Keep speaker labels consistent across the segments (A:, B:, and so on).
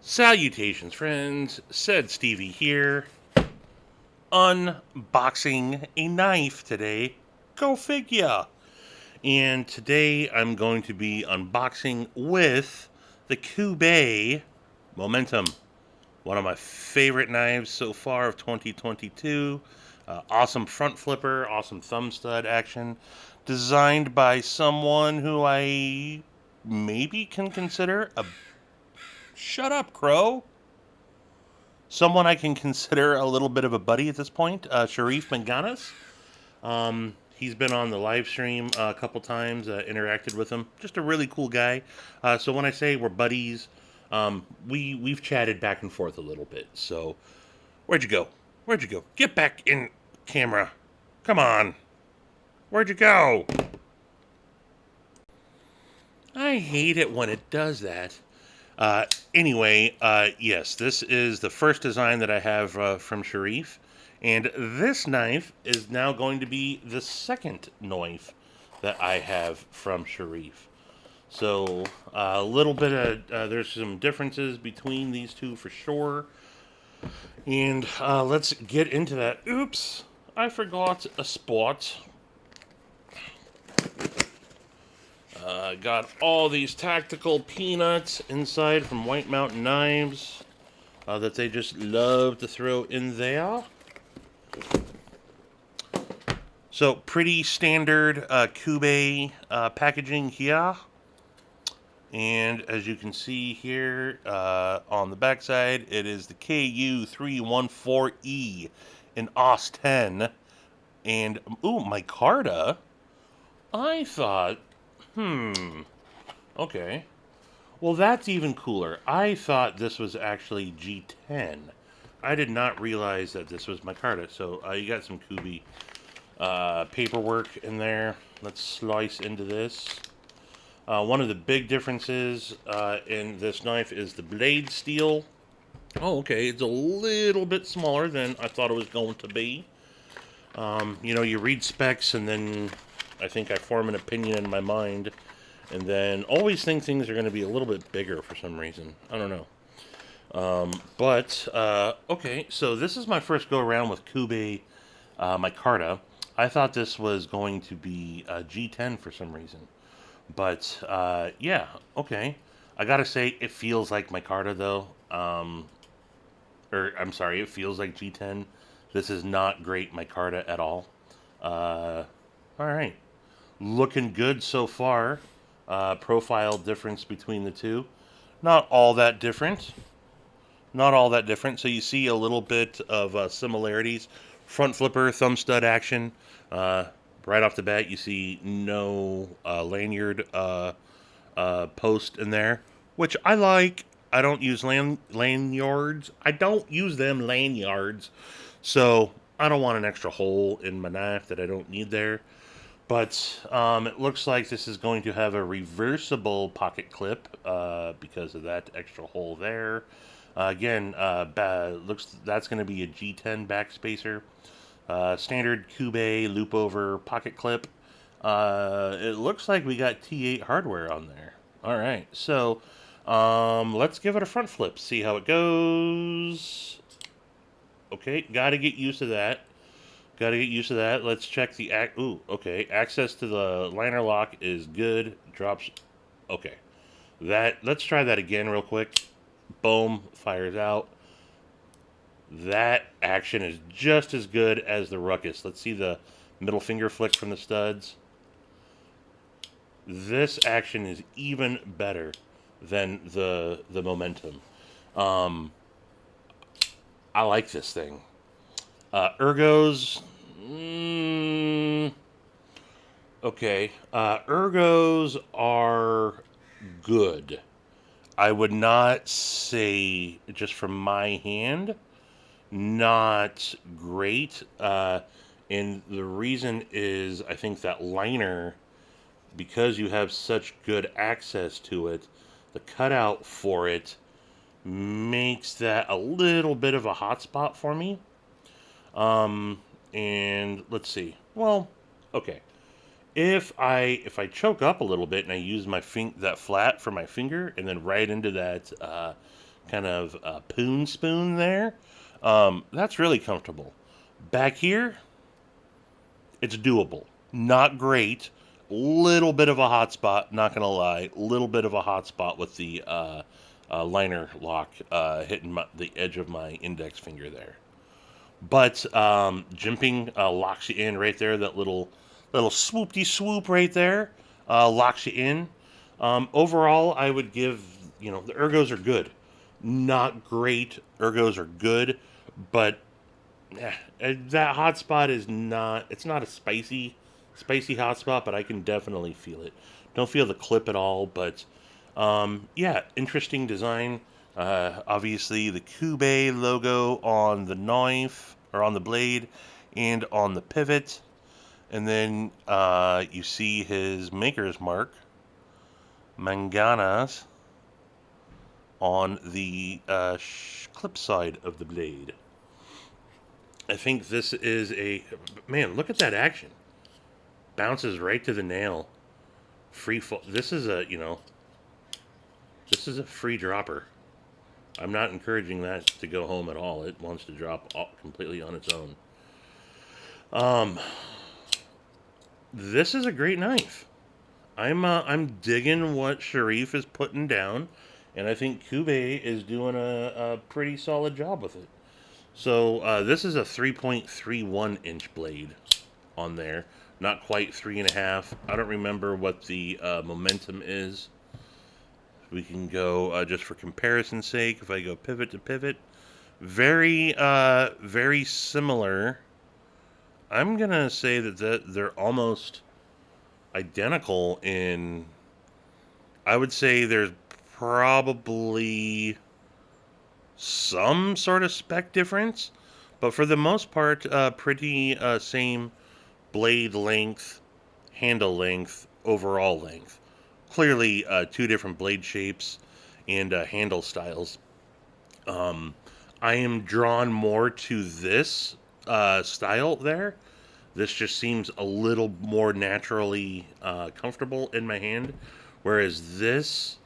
A: Salutations, friends. Said Stevie here. Unboxing a knife today. Go figure. And today I'm going to be unboxing with the Kubey Momentum. One of my favorite knives so far of 2022. Awesome front flipper, awesome thumb stud action. Designed by someone who I maybe can consider a. Shut up, Crow! Someone I can consider a little bit of a buddy at this point, Sharif Manganas. He's been on the live stream a couple times, interacted with him. Just a really cool guy. So when I say we're buddies, we've chatted back and forth a little bit. So where'd you go? Where'd you go? Get back in camera. Come on. Where'd you go? I hate it when it does that. Anyway, yes, this is the first design that I have from Sharif. And this knife is now going to be the second knife that I have from Sharif. So a little bit of, there's some differences between these two for sure. And let's get into that. Oops, I forgot a spot. Got all these tactical peanuts inside from White Mountain Knives that they just love to throw in there. So pretty standard Kubey packaging here. And as you can see here on the backside, it is the KU314E in OS 10. And, ooh, micarta. I thought, okay. Well, that's even cooler. I thought this was actually G10. I did not realize that this was micarta. So you got some Kubey paperwork in there. Let's slice into this. One of the big differences in this knife is the blade steel. Oh, okay. It's a little bit smaller than I thought it was going to be. You read specs and then I think I form an opinion in my mind and then always think things are going to be a little bit bigger for some reason. I don't know. Okay, so this is my first go around with Kubey micarta. I thought this was going to be a G10 for some reason. But, yeah, okay. I gotta say, it feels like micarta, though. I'm sorry, it feels like G10. This is not great micarta at all. Alright. Looking good so far. Profile difference between the two. Not all that different. Not all that different. So you see a little bit of similarities. Front flipper, thumb stud action. Right off the bat, you see no lanyard post in there, which I like. I don't use lanyards. I don't use them lanyards. So I don't want an extra hole in my knife that I don't need there. But it looks like this is going to have a reversible pocket clip because of that extra hole there. Again, looks that's going to be a G10 backspacer. Standard Kubey loop over pocket clip. It looks like we got T8 hardware on there. All right, so let's give it a front flip, see how it goes. Okay, got to get used to that. Got to get used to that. Let's check the ooh, okay. Access to the liner lock is good. Drops. Okay. Let's try that again real quick. Boom, fires out. That action is just as good as the Ruckus. Let's see the middle finger flick from the studs. This action is even better than the Momentum. I like this thing. Ergos. Okay. Ergos are good. I would not say, just from my hand, not great. And the reason is I think that liner, because you have such good access to it, the cutout for it makes that a little bit of a hot spot for me. And let's see. Well, okay. If I choke up a little bit and I use my that flat for my finger and then right into that kind of poon spoon there. That's really comfortable. Back here, it's doable. Not great. Little bit of a hot spot, not gonna lie. Little bit of a hot spot with the liner lock hitting the edge of my index finger there. But jimping locks you in right there. That little swoopty swoop right there locks you in. Overall, I would give, the ergos are good. Not great. Ergos are good, but that hot spot is not. It's not a spicy hot spot, but I can definitely feel it. Don't feel the clip at all, but yeah, interesting design. Obviously, the Kubey logo on the knife or on the blade and on the pivot, and then you see his maker's mark, Manganas, on the clip side of the blade. I think this is man. Look at that action. Bounces right to the nail. Free fall. This is this is a free dropper. I'm not encouraging that to go home at all. It wants to drop completely on its own. This is a great knife. I'm digging what Sharif is putting down, and I think Kubey is doing a pretty solid job with it. So this is a 3.31 inch blade on there, not quite 3.5. I don't remember what the momentum is. We can go just for comparison's sake. If I go pivot to pivot, very similar. I'm gonna say that they're almost identical in. I would say there's probably some sort of spec difference, but for the most part, pretty same blade length, handle length, overall length. Clearly, two different blade shapes and handle styles. I am drawn more to this style there. This just seems a little more naturally comfortable in my hand, whereas this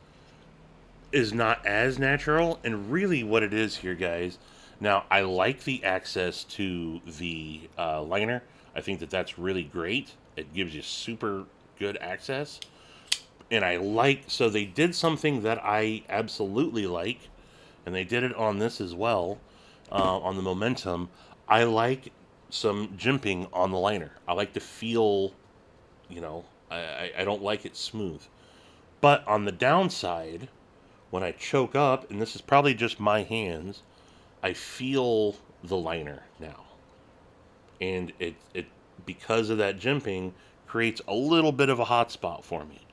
A: is not as natural. And really, what it is here, guys. Now, I like the access to the liner. I think that that's really great. It gives you super good access. And so they did something that I absolutely like, and they did it on this as well, on the momentum. I like some jimping on the liner. I like to feel, I don't like it smooth. But on the downside, when I choke up, and this is probably just my hands, I feel the liner now. And it because of that jimping, creates a little bit of a hot spot for me.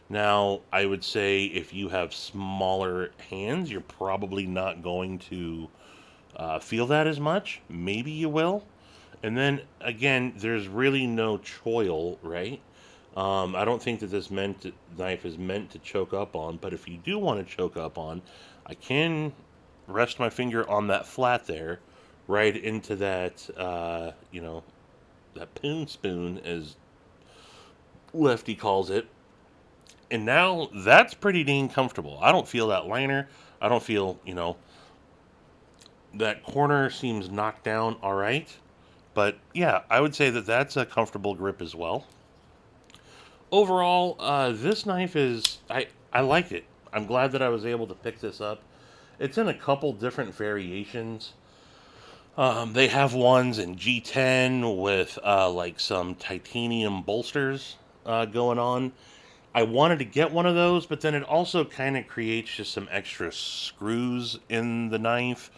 A: Now, I would say if you have smaller hands, you're probably not going to feel that as much. Maybe you will. And then again, there's really no choil, right? I don't think that this knife is meant to choke up on, but if you do want to choke up on, I can rest my finger on that flat there, right into that, that poon spoon, as Lefty calls it. And now that's pretty dang comfortable. I don't feel that liner. I don't feel, that corner seems knocked down all right. But yeah, I would say that that's a comfortable grip as well. Overall, this knife I like it. I'm glad that I was able to pick this up. It's in a couple different variations. They have ones in G10 with like some titanium bolsters going on. I wanted to get one of those, but then it also kind of creates just some extra screws in the knife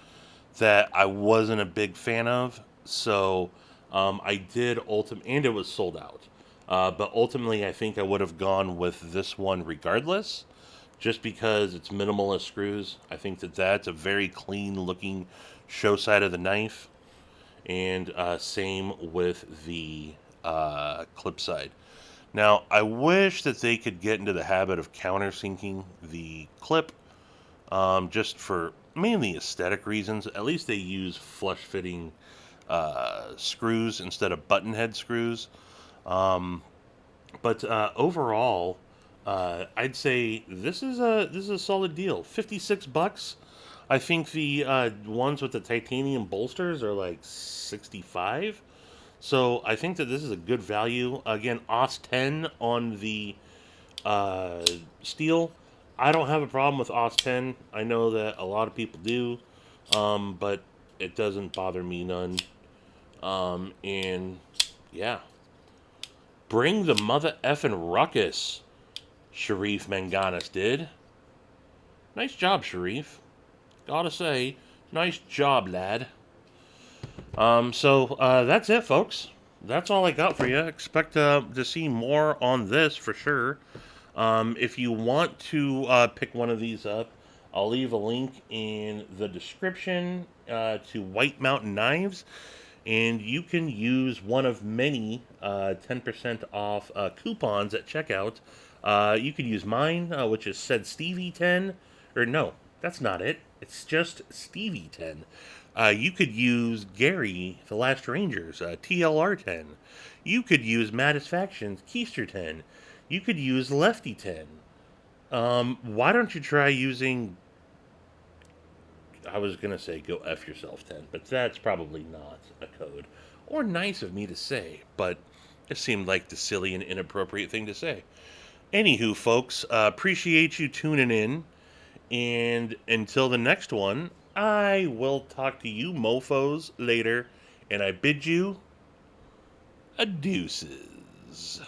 A: that I wasn't a big fan of. So I did ultimately, and it was sold out. But ultimately, I think I would have gone with this one regardless, just because it's minimalist screws. I think that that's a very clean looking show side of the knife, and same with the clip side. Now, I wish that they could get into the habit of countersinking the clip, just for mainly aesthetic reasons. At least they use flush-fitting screws instead of button head screws. But overall, I'd say this is a solid deal. $56. I think the ones with the titanium bolsters are like 65. So I think that this is a good value. Again, OS 10 on the uh, steel. I don't have a problem with OS 10. I know that a lot of people do, but it doesn't bother me none. And yeah, bring the mother effing ruckus, Sharif Manganis did. Nice job, Sharif. Gotta say, nice job, lad. So that's it, folks. That's all I got for you. Expect to see more on this for sure. If you want to pick one of these up, I'll leave a link in the description to White Mountain Knives, and you can use one of many 10% off coupons at checkout. You could use mine, which is said Stevie 10, or no, that's not it. It's just Stevie 10. You could use Gary, the Last Rangers, TLR 10. You could use Matisfactions, Keister 10. You could use Lefty 10. Why don't you try using, I was going to say go F yourself 10, but that's probably not a code. Or nice of me to say, but it seemed like the silly and inappropriate thing to say. Anywho, folks, appreciate you tuning in. And until the next one, I will talk to you mofos later. And I bid you adeuces.